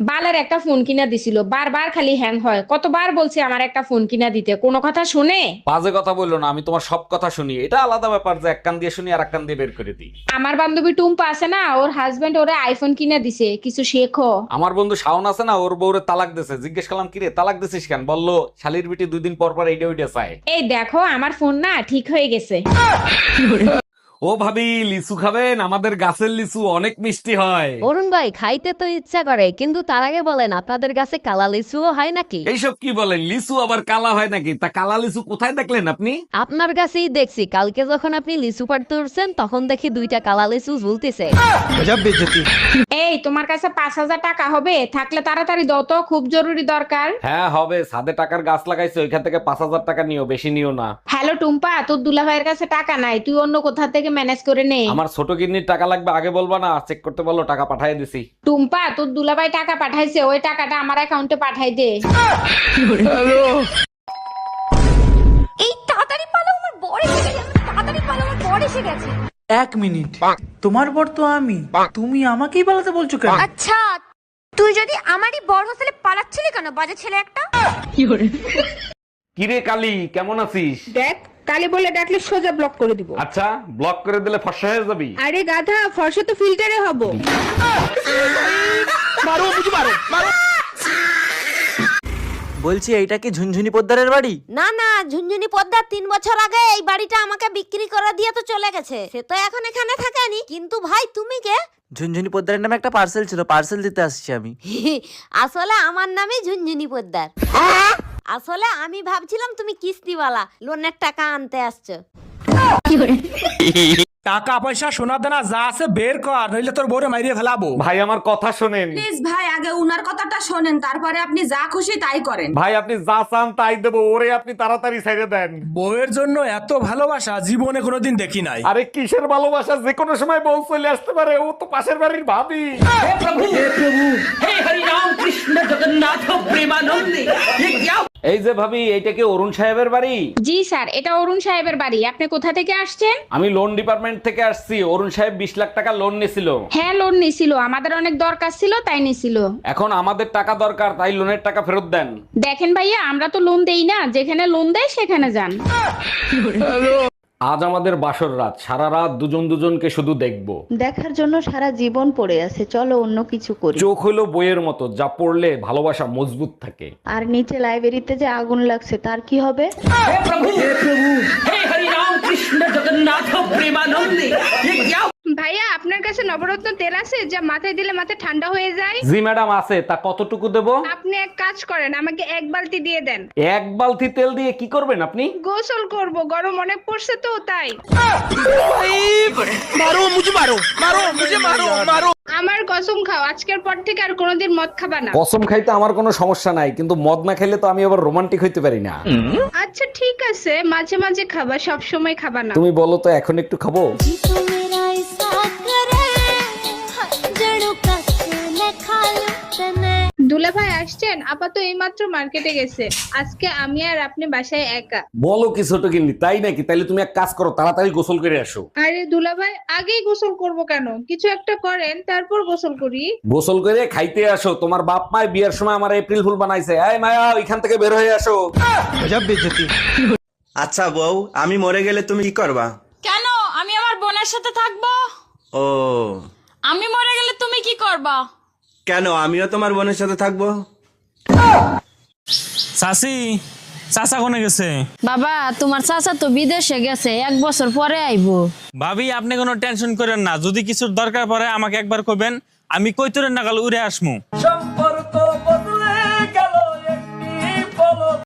বালের একটা ফোন কিনা দিছিল, বারবার খালি হ্যাং হয়। কতবার বলছি আমার একটা ফোন কিনা দিতে, কোনো কথা শুনে? বাজে কথা বললো না, আমি তোমার সব কথা শুনি। এটা আলাদা ব্যাপার যে এক কান দিয়ে শুনি আর এক কান দিয়ে বের করে দিই। আমার বান্ধবী টুম্পা আছে না, ওর হাজবেন্ড ওরে আইফোন কিনা দিছে, কিছু শেখো। আমার বন্ধু শাওন আছে না, ওর বউরে তালাক দিছে। জিজ্ঞেস করলাম কিরে তালাক দিছিস কেন, বললো শালির বিটি 2 দিন পর পর এইটা ওইটা চায়। এই দেখো আমার ফোন না ঠিক হয়ে গেছে। ও ভাবি, লিচু খাবেন? আমাদের গাছের লিচু অনেক মিষ্টি হয়। অরুণ ভাই, খাইতে তো ইচ্ছা করে, কিন্তু তার আগে বলেন আপনাদের কাছে কালা লিচুও হয় নাকি? এইসব কি বলেন, লিচু আবার কালা হয় নাকি? তা কালা লিচু কোথায় দেখলেন আপনি? আপনার কাছেই দেখছি, কালকে যখন আপনি লিচু পাড়তে উঠছেন তখন দেখি 2টা কালা লিচু ঝুলতেছে। এই তোমার কাছে 5,000 টাকা হবে? থাকলে তাড়াতাড়ি দাও তো, খুব জরুরি দরকার। হ্যাঁ হবে, ছাদে টাকার গাছ লাগাইছে, ওইখান থেকে 5,000 টাকা নিও, বেশি নিও না। হ্যালো টুম্পা, তোর দুলাভাইয়ের কাছে টাকা নাই, তুই অন্য কোথা থেকে ম্যানেজ করে নে। আমার ছোট কিডনির টাকা লাগবে, আগে বলবা না? চেক করতে বলো, টাকা পাঠিয়ে দিছি। টুম্পা, তোর দুলাভাই টাকা পাঠাইছে, ওই টাকাটা আমার অ্যাকাউন্টে পাঠাই দে। এই তাড়াতাড়ি পালো, আমার বর এসে গেছে। তাড়াতাড়ি পালো, আমার বর এসে গেছে। 1 মিনিট, তোমার বর তো আমি, তুমি আমাকেই পালাতে বলছো কেন? আচ্ছা, তুই যদি আমারই বর হোস্টেলে পালাচ্ছিলি কেন, বাজে ছেলে একটা? কিরে কালি, কেমন আছিস? দেখ, কালি বলে ডাকলে সোজা ব্লক করে দিব। আচ্ছা, ব্লক করে দিলে ফর্সা হয়ে যাবি। আরে গাধা, ফর্সা তো ফিল্টারে হবো। বলছি এইটা কি ঝুনঝুনি পোদ্দারের বাড়ি? না না, ঝুনঝুনি পদ্মার 3 বছর আগে এই বাড়িটা আমাকে বিক্রি করে দিয়ে তো চলে গেছে। সে তো এখন এখানে থাকেনি। কিন্তু ভাই তুমি কে? ঝুনঝুনি পোদ্দারের নামে একটা পার্সেল ছিল, পার্সেল দিতে আসছি আমি। আসলে আমার নামই ঝুনঝুনি পদ্মার। আসলে আমি ভাবছিলাম তুমি কিস্তিওয়ালা, লোনের টাকা আনতে আসছো। টাকা পয়সা সোনা দানা যা আছে বের কর, নইলে তোর বউরে মাইরিয়ে ফেলাবো। ভাই আমার কথা শোনেন। প্লিজ ভাই, আগে উনার কথাটা শোনেন, তারপরে আপনি যা খুশি তাই করেন। ভাই আপনি যা চান তাই দেবো, ওরে আপনি তাড়াতাড়ি ছেড়ে দেন। বউয়ের জন্য এত ভালোবাসা জীবনে কোনোদিন দেখি নাই। আরে কিসের ভালোবাসা, যে কোনো সময় বউ চলে আসতে পারে, ও তো পাশের বাড়ির ভাবি। এই যে ভাবি, এইটা কি অরুণ সাহেবের বাড়ি? জি স্যার, এটা অরুণ সাহেবের বাড়ি। আপনি কোথা থেকে আসছেন? আমি লোন ডিপার্টমেন্ট থেকে আসছি। অরুণ সাহেব 20 লাখ টাকা লোন নিছিল। হ্যাঁ, লোন নিছিল, আমাদের অনেক দরকার ছিল তাই নিছিল। এখন আমাদের টাকা দরকার, তাই লোনের টাকা ফেরত দেন। দেখেন ভাইয়া, আমরা তো লোন দেই না, যেখানে লোন দেয় সেখানে যান। আজ আমাদের বাসর রাত, সারা রাত দুজন দুজনকে শুধু দেখবো। দেখার জন্য সারা জীবন পড়ে আছে, চলো অন্য কিছু করি। চোখ হলো বইয়ের মতো, যা পড়লে ভালোবাসা মজবুত থাকে। আর নিচে লাইব্রেরিতে যে আগুন লাগছে তার কি হবে? ভাইয়া, আপনার কাছে নবরত্ন তেল আছে যা মাথায় দিলে মাথা ঠান্ডা হয়ে যায়? জি ম্যাডাম আছে। তা কতটুকু দেবো? আপনি এক কাজ করেন, আমাকে 1 বালতি দিয়ে দেন। 1 বালতি তেল দিয়ে কি করবেন আপনি? গোসল করব, গরম অনেক পড়ছে তো তাই। আমার কসম খাও, আজকের পর থেকে আর কোনোদিন মদ খাবা না। কসম খাইতে আমার কোনো সমস্যা নাই, কিন্তু মদ না খেলে তো আমি আবার রোমান্টিক হইতে পারি না। আচ্ছা ঠিক আছে, মাঝে মাঝে খাবা, সব সময় খাবা না। তুমি বলো তো এখন একটু খাবো? দুলা ভাই আসছেন? আপাতত এইমাত্র মার্কেটে গেছে। আজকে আমি আর আপনি বাসায় একা। বলো কি ছোট কিন্নি, তাই নাকি? তাইলে তুমি এক কাজ করো, তাড়াতাড়ি গোসল করে আসো। আরে দুলা ভাই, আগেই গোসল করব কেন? কিছু একটা করেন, তারপর গোসল করি। গোসল করে খাইতে আসো। তোমার বাপ মায় বিয়ের সময় আমার এপ্রিল ফুল বানাইছে। এই মায়া, ওইখান থেকে বের হয়ে আসো। আচ্ছা বউ, আমি মরে গেলে তুমি কি করবা? কেন? আমি আমার বোনের সাথে থাকবো। ও, আমি মরে গেলে তুমি কি করবা? কেন? আমিও তোমার বোনের সাথে থাকবো। চাচি, চাচা কোনে গেছে? বাবা, তোমার চাচা তো বিদেশে গেছে, 1 বছর পরে আইবো। ভাবি আপনি কোনো টেনশন করেন না, যদি কিছুর দরকার পড়ে আমাকে একবার কইবেন, আমি কইতরের নাগাল উড়ে আসমু।